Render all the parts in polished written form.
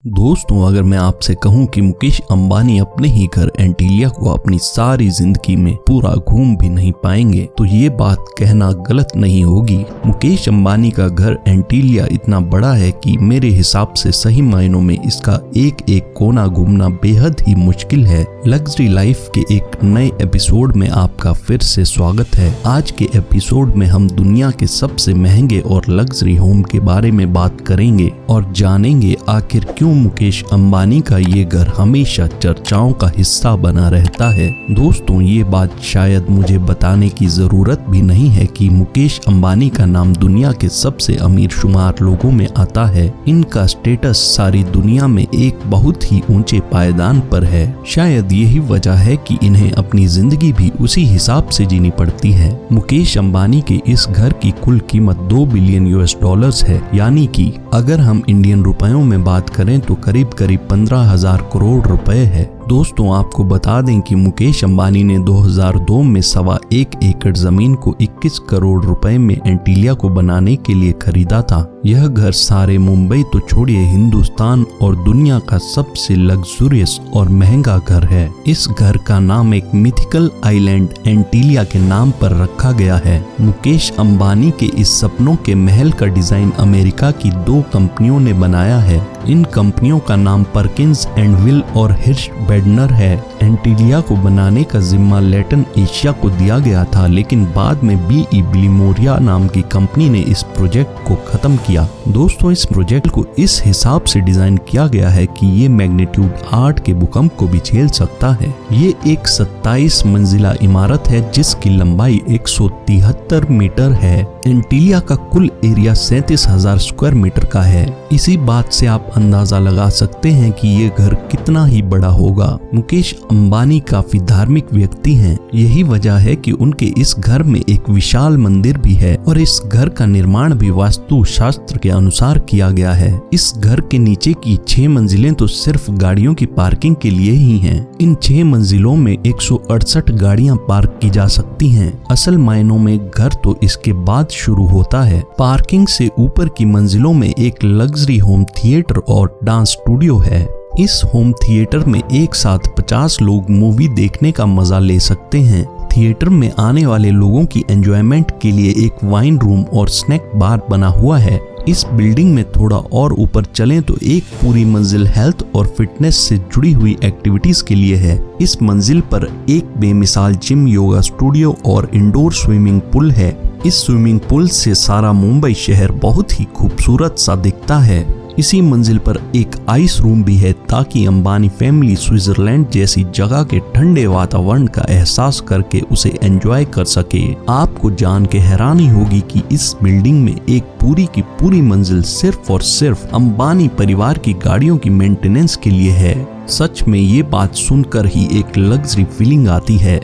दोस्तों, अगर मैं आपसे कहूं कि मुकेश अंबानी अपने ही घर एंटीलिया को अपनी सारी जिंदगी में पूरा घूम भी नहीं पाएंगे तो ये बात कहना गलत नहीं होगी। मुकेश अंबानी का घर एंटीलिया इतना बड़ा है कि मेरे हिसाब से सही मायनों में इसका एक एक कोना घूमना बेहद ही मुश्किल है। लग्जरी लाइफ के एक नए एपिसोड में आपका फिर से स्वागत है। आज के एपिसोड में हम दुनिया के सबसे महंगे और लग्जरी होम के बारे में बात करेंगे और जानेंगे आखिर क्यों मुकेश अंबानी का ये घर हमेशा चर्चाओं का हिस्सा बना रहता है। दोस्तों, ये बात शायद मुझे बताने की जरूरत भी नहीं है कि मुकेश अंबानी का नाम दुनिया के सबसे अमीर शुमार लोगों में आता है। इनका स्टेटस सारी दुनिया में एक बहुत ही ऊंचे पायदान पर है। शायद यही वजह है कि इन्हें अपनी जिंदगी भी उसी हिसाब से जीनी पड़ती है। मुकेश अंबानी के इस घर की कुल कीमत $2 बिलियन है, यानी कि अगर हम इंडियन रुपयों में बात करें तो करीब 15,000 करोड़ रुपए है। दोस्तों, आपको बता दें कि मुकेश अंबानी ने 2002 में 1.25 एकड़ जमीन को 21 करोड़ रुपए में एंटीलिया को बनाने के लिए खरीदा था। यह घर सारे मुंबई तो छोड़िए, हिंदुस्तान और दुनिया का सबसे लग्जरियस और महंगा घर है। इस घर का नाम एक मिथिकल आइलैंड एंटीलिया के नाम पर रखा गया है। मुकेश अंबानी के इस सपनों के महल का डिजाइन अमेरिका की 2 कंपनियों ने बनाया है। इन कंपनियों का नाम परकिंस एंड विल और हिर्श बेडनर है। एंटीलिया को बनाने का जिम्मा लैटिन एशिया को दिया गया था, लेकिन बाद में B.E. बिलिमोरिया नाम की कंपनी ने इस प्रोजेक्ट को खत्म किया। दोस्तों, इस प्रोजेक्ट को इस हिसाब से डिजाइन किया गया है कि ये मैग्नीट्यूड 8 के भूकंप को भी झेल सकता है। ये एक 27 मंजिला इमारत है जिसकी लंबाई 173 मीटर है। एंटीलिया का कुल एरिया 37,000 स्क्वायर मीटर का है। इसी बात से आप अंदाजा लगा सकते हैं कि ये घर कितना ही बड़ा होगा। मुकेश अंबानी काफी धार्मिक व्यक्ति हैं। यही वजह है कि उनके इस घर में एक विशाल मंदिर भी है और इस घर का निर्माण भी वास्तु शास्त्र के अनुसार किया गया है। इस घर के नीचे की 6 मंजिलें तो सिर्फ गाड़ियों की पार्किंग के लिए ही हैं। इन 6 मंजिलों में 168 गाड़ियां पार्क की जा सकती हैं। असल मायनों में घर तो इसके बाद शुरू होता है। पार्किंग से ऊपर की मंजिलों में एक लग्जरी होम थिएटर और डांस स्टूडियो है। इस होम थिएटर में एक साथ 50 लोग मूवी देखने का मजा ले सकते हैं। थिएटर में आने वाले लोगों की एंजॉयमेंट के लिए एक वाइन रूम और स्नैक बार बना हुआ है। इस बिल्डिंग में थोड़ा और ऊपर चलें तो एक पूरी मंजिल हेल्थ और फिटनेस से जुड़ी हुई एक्टिविटीज के लिए है। इस मंजिल पर एक बेमिसाल जिम, योगा स्टूडियो और इंडोर स्विमिंग पूल है। इस स्विमिंग पूल से सारा मुंबई शहर बहुत ही खूबसूरत सा दिखता है। इसी मंजिल पर एक आइस रूम भी है ताकि अंबानी फैमिली स्विट्जरलैंड जैसी जगह के ठंडे वातावरण का एहसास करके उसे एंजॉय कर सके। आपको जान के हैरानी होगी कि इस बिल्डिंग में एक पूरी की पूरी मंजिल सिर्फ और सिर्फ अंबानी परिवार की गाड़ियों की मेंटेनेंस के लिए है। सच में ये बात सुनकर ही एक लग्जरी फीलिंग आती है।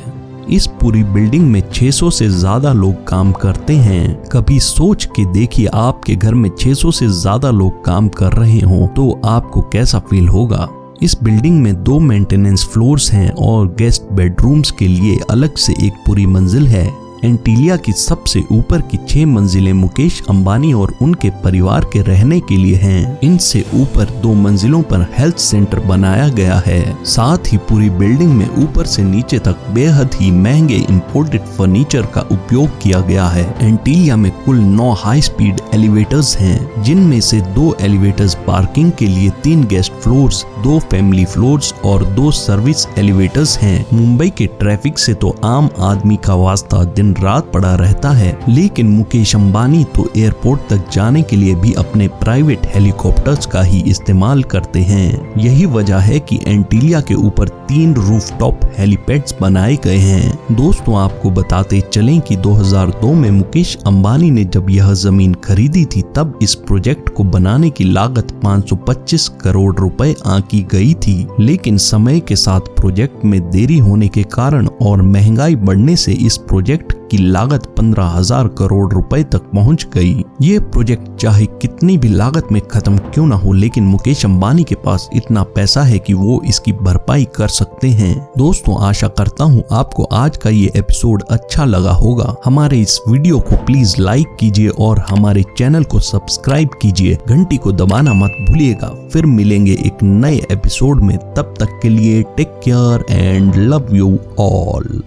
इस पूरी बिल्डिंग में 600 से ज्यादा लोग काम करते हैं। कभी सोच के देखिए, आपके घर में 600 से ज्यादा लोग काम कर रहे हो तो आपको कैसा फील होगा। इस बिल्डिंग में 2 मेंटेनेंस फ्लोर्स हैं और गेस्ट बेडरूम्स के लिए अलग से एक पूरी मंजिल है। एंटीलिया की सबसे ऊपर की 6 मंजिलें मुकेश अंबानी और उनके परिवार के रहने के लिए हैं। इनसे ऊपर 2 मंजिलों पर हेल्थ सेंटर बनाया गया है। साथ ही पूरी बिल्डिंग में ऊपर से नीचे तक बेहद ही महंगे इंपोर्टेड फर्नीचर का उपयोग किया गया है। एंटीलिया में कुल 9 हाई स्पीड एलिवेटर्स हैं, जिनमें से 2 एलिवेटर्स पार्किंग के लिए, 3 गेस्ट फ्लोर्स, 2 फैमिली फ्लोर्स और 2 सर्विस एलिवेटर्स हैं। मुंबई के ट्रैफिक से तो आम आदमी का वास्ता दिन रात पड़ा रहता है, लेकिन मुकेश अंबानी तो एयरपोर्ट तक जाने के लिए भी अपने प्राइवेट हेलीकॉप्टर्स का ही इस्तेमाल करते हैं। यही वजह है कि एंटीलिया के ऊपर 3 रूफटॉप हेलीपैड्स बनाए गए हैं। दोस्तों, आपको बताते चलें कि 2002 में मुकेश अंबानी ने जब यह जमीन खरीदी थी तब इस प्रोजेक्ट को बनाने की लागत 525 करोड़ रुपए आंकी गई थी, लेकिन समय के साथ प्रोजेक्ट में देरी होने के कारण और महंगाई बढ़ने से इस प्रोजेक्ट जिनकी लागत 15,000 करोड़ रुपए तक पहुंच गई। ये प्रोजेक्ट चाहे कितनी भी लागत में खत्म क्यों ना हो, लेकिन मुकेश अंबानी के पास इतना पैसा है कि वो इसकी भरपाई कर सकते हैं। दोस्तों, आशा करता हूँ आपको आज का ये एपिसोड अच्छा लगा होगा। हमारे इस वीडियो को प्लीज लाइक कीजिए और हमारे चैनल को सब्सक्राइब कीजिए। घंटी को दबाना मत भूलिएगा। फिर मिलेंगे एक नए एपिसोड में, तब तक के लिए take care and love you all.